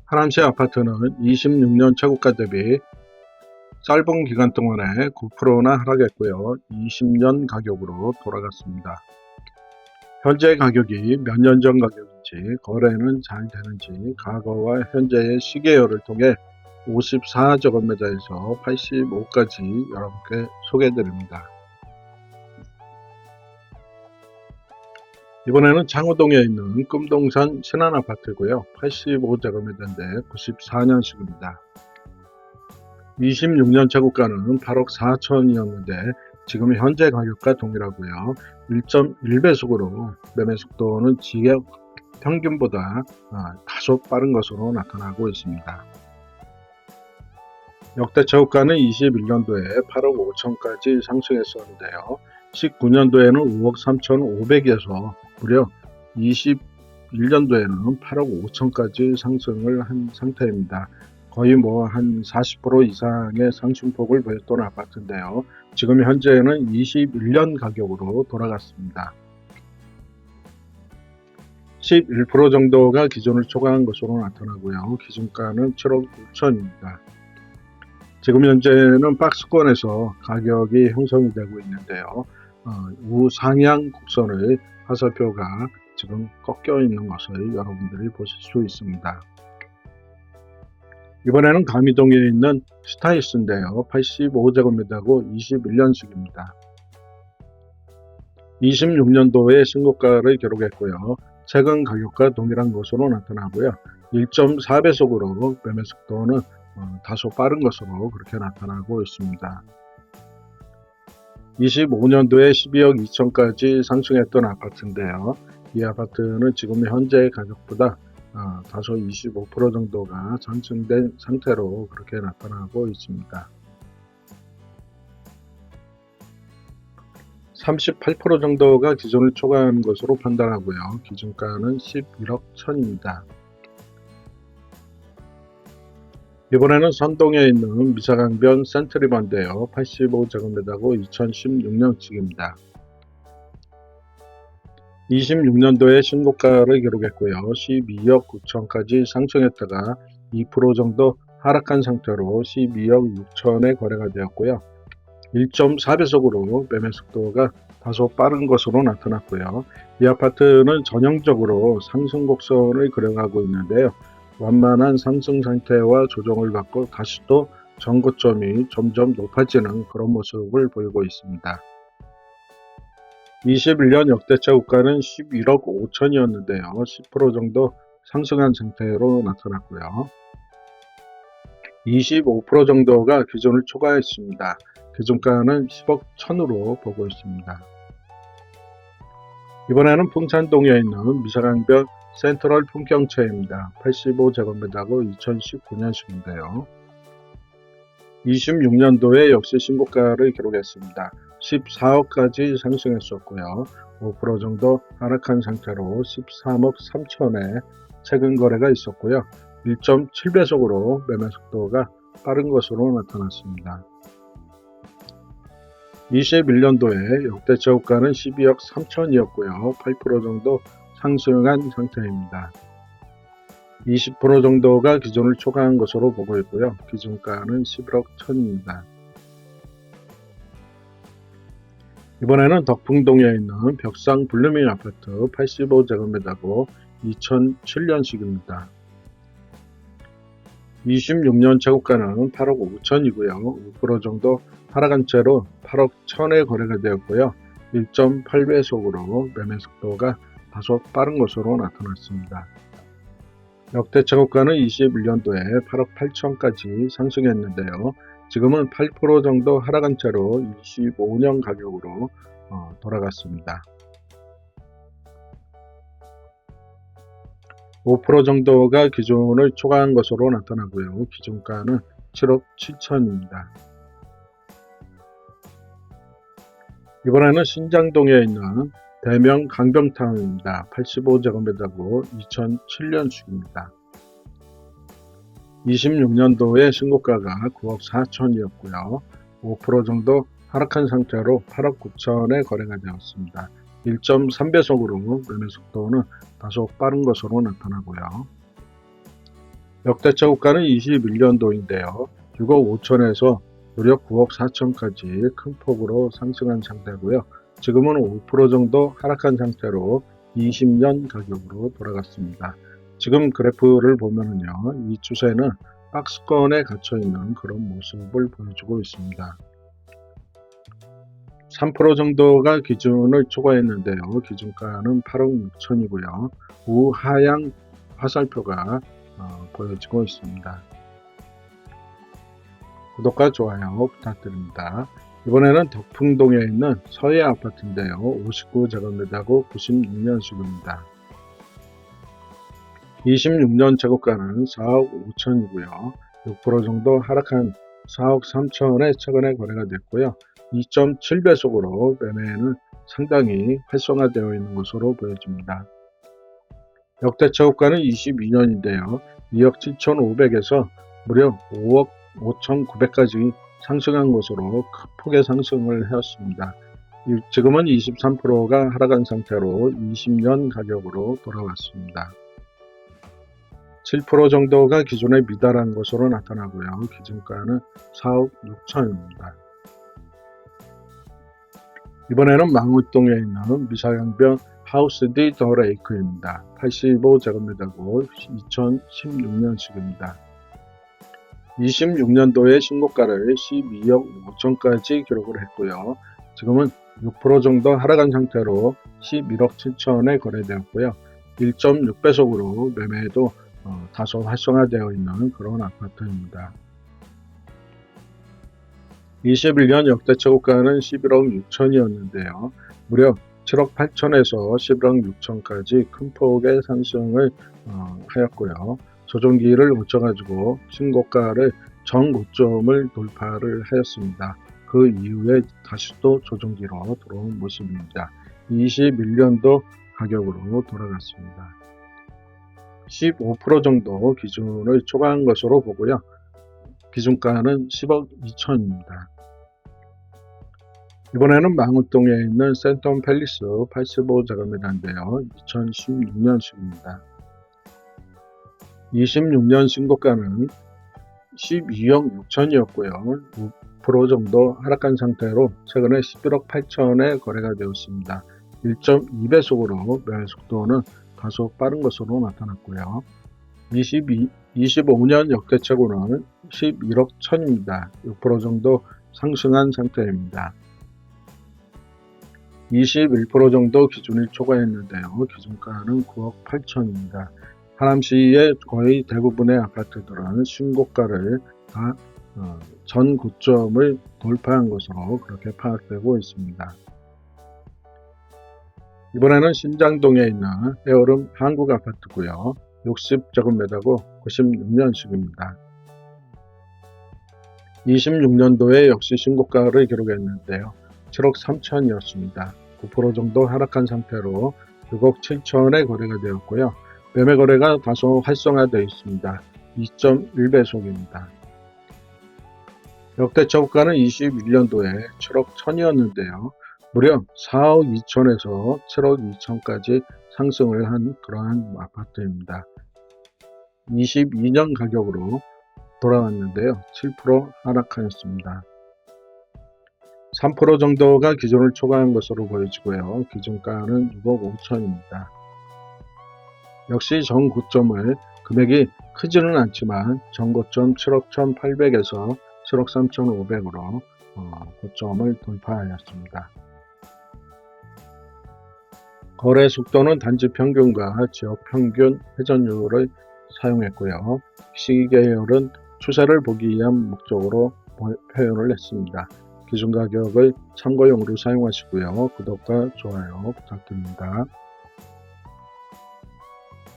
하남시 아파트는 26년 최고가 대비 짧은 기간 동안에 9%나 하락했고요. 20년 가격으로 돌아갔습니다. 현재 가격이 몇 년 전 가격인지, 거래는 잘 되는지 과거와 현재의 시계열을 통해 54제곱미터에서 85까지 여러분께 소개해드립니다. 이번에는 창호동에 있는 금동산 신한아파트고요. 85제곱미터인데 94년식입니다. 26년 최고가는 8억 4천이었는데 지금 현재 가격과 동일하고요. 1.1배속으로 매매 속도는 지역 평균보다 다소 빠른 것으로 나타나고 있습니다. 역대 최고가는 21년도에 8억 5천까지 상승했었는데요. 19년도에는 5억 3,500에서 무려 21년도에는 8억 5천까지 상승을 한 상태입니다. 거의 한 40% 이상의 상승폭을 보였던 아파트인데요. 지금 현재는 21년 가격으로 돌아갔습니다. 11% 정도가 기존을 초과한 것으로 나타나고요. 기준가는 7억 6천입니다. 지금 현재는 박스권에서 가격이 형성이 되고 있는데요. 우상향 곡선의 화살표가 지금 꺾여 있는 것을 여러분들이 보실 수 있습니다. 이번에는 감이동에 있는 스타이스인데요. 85제곱미터고 21년식입니다. 26년도에 신고가를 기록했고요. 최근 가격과 동일한 것으로 나타나고요. 1.4배속으로 매매 속도는 다소 빠른 것으로 그렇게 나타나고 있습니다. 25년도에 12억 2천까지 상승했던 아파트인데요. 이 아파트는 지금 현재 가격보다 다소 25% 정도가 상승된 상태로 그렇게 나타나고 있습니다. 38% 정도가 기존을 초과한 것으로 판단하고요. 기준가는 11억 1천입니다. 이번에는 선동에 있는 미사강변 센트리버인데요. 85제곱미터고 2016년식입니다. 26년도에 신고가를 기록했고요. 12억 9천까지 상승했다가 2% 정도 하락한 상태로 12억 6천에 거래가 되었고요. 1.4배속으로 매매 속도가 다소 빠른 것으로 나타났고요. 이 아파트는 전형적으로 상승 곡선을 그려가고 있는데요. 완만한 상승 상태와 조정을 받고 다시 또 전고점이 점점 높아지는 그런 모습을 보이고 있습니다. 21년 역대 최고가는 11억 5천이었는데요. 10% 정도 상승한 상태로 나타났고요. 25% 정도가 기존을 초과했습니다. 기준가는 10억 1천으로 보고 있습니다. 이번에는 풍산동에 있는 미사강변 센트럴 풍경채입니다. 85제곱미터고 2019년식인데요. 26년도에 역시 신고가를 기록했습니다. 14억까지 상승했었고요. 5% 정도 하락한 상태로 13억 3천에 최근 거래가 있었고요. 1.7배속으로 매매 속도가 빠른 것으로 나타났습니다. 21년도에 역대 최고가는 12억 3천이었고요. 8% 정도 상승한 상태입니다. 20% 정도가 기존을 초과한 것으로 보고 있고요. 기준가는 11억 1천입니다. 이번에는 덕풍동에 있는 벽상 블루밍 아파트 85제곱미터고 2007년식입니다. 26년 최고가는 8억 5천이고요. 5% 정도 하락한 채로 8억 1천에 거래가 되었고요. 1.8배속으로 매매 속도가 다소 빠른 것으로 나타났습니다. 역대 최고가는 21년도에 8억 8천까지 상승했는데요. 지금은 8% 정도 하락한 채로 25년 가격으로 돌아갔습니다. 5% 정도가 기존을 초과한 것으로 나타나고요. 기준가는 7억 7천입니다. 이번에는 신장동에 있는 대명 강병타운입니다. 85제곱미터고 2007년식입니다. 26년도에 신고가가 9억 4천이었고요. 5% 정도 하락한 상태로 8억 9천에 거래가 되었습니다. 1.3배속으로 매매 속도는 다소 빠른 것으로 나타나고요. 역대 최고가는 21년도인데요. 6억 5천에서 무려 9억 4천까지 큰 폭으로 상승한 상태고요. 지금은 5% 정도 하락한 상태로 20년 가격으로 돌아갔습니다. 지금 그래프를 보면은요, 이 추세는 박스권에 갇혀 있는 그런 모습을 보여주고 있습니다. 3% 정도가 기준을 초과했는데요. 기준가는 8억 6천이고요. 우하향 화살표가 보여지고 있습니다. 구독과 좋아요 부탁드립니다. 이번에는 덕풍동에 있는 서해 아파트인데요. 59제곱미터고 96년식입니다. 26년 재고가는 4억 5천이고요. 6% 정도 하락한 4억 3천에 최근에 거래가 됐고요. 2.7배속으로 매매는 상당히 활성화되어 있는 것으로 보여집니다. 역대 최고가는 22년인데요. 2억 7,500에서 무려 5억 5,900까지 상승한 것으로 큰 폭의 상승을 하였습니다. 지금은 23%가 하락한 상태로 20년 가격으로 돌아왔습니다. 7% 정도가 기존에 미달한 것으로 나타나고요. 기준가는 4억 6천입니다. 이번에는 망우동에 있는 미사양변 하우스 디 더 레이크입니다. 85제곱미터고 2016년식입니다. 26년도에 신고가를 12억 5천까지 기록을 했고요. 지금은 6% 정도 하락한 상태로 11억 7천에 거래되었고요. 1.6배속으로 매매도 다소 활성화되어 있는 그런 아파트입니다. 21년 역대 최고가는 11억 6천이었는데요. 무려 7억 8천에서 11억 6천까지 큰 폭의 상승을 하였고요. 조정기를 거쳐가지고 신고가를 전 고점을 돌파를 하였습니다. 그 이후에 다시 또 조정기로 들어온 모습입니다. 21년도 가격으로 돌아갔습니다. 15% 정도 기준을 초과한 것으로 보고요. 기준가는 10억 2천입니다. 이번에는 망우동에 있는 센텀 팰리스 85제곱미터인데요. 2016년식입니다. 26년 신고가는 12억 6천이었고요. 5% 정도 하락한 상태로 최근에 11억 8천에 거래가 되었습니다. 1.2배속으로 매매 속도는 다소 빠른 것으로 나타났고요. 25년 역대 최고는 11억 1천입니다. 6% 정도 상승한 상태입니다. 21% 정도 기준을 초과했는데요. 기준가는 9억 8천입니다. 하남시의 거의 대부분의 아파트들은 신고가를 다 전 고점을 돌파한 것으로 그렇게 파악되고 있습니다. 이번에는 신장동에 있는 해오름 한국 아파트고요. 60제곱미터고 96년식입니다. 26년도에 역시 신고가를 기록했는데요. 7억 3천이었습니다. 9% 정도 하락한 상태로 6억 7천에 거래가 되었고요. 매매 거래가 다소 활성화되어 있습니다. 2.1배속입니다. 역대 최고가는 21년도에 7억 1천이었는데요. 무려 4억 2천에서 7억 2천까지 상승을 한 그러한 아파트입니다. 22년 가격으로 돌아왔는데요. 7% 하락하였습니다. 3% 정도가 기존을 초과한 것으로 보여지고요. 기준가는 6억 5천입니다. 역시 전 고점을 금액이 크지는 않지만 전 고점 7억 1,800에서 7억 3,500으로 고점을 돌파하였습니다. 거래 속도는 단지 평균과 지역 평균 회전율을 사용했고요. 시계열은 추세를 보기 위한 목적으로 표현을 했습니다. 기준 가격을 참고용으로 사용하시고요. 구독과 좋아요 부탁드립니다.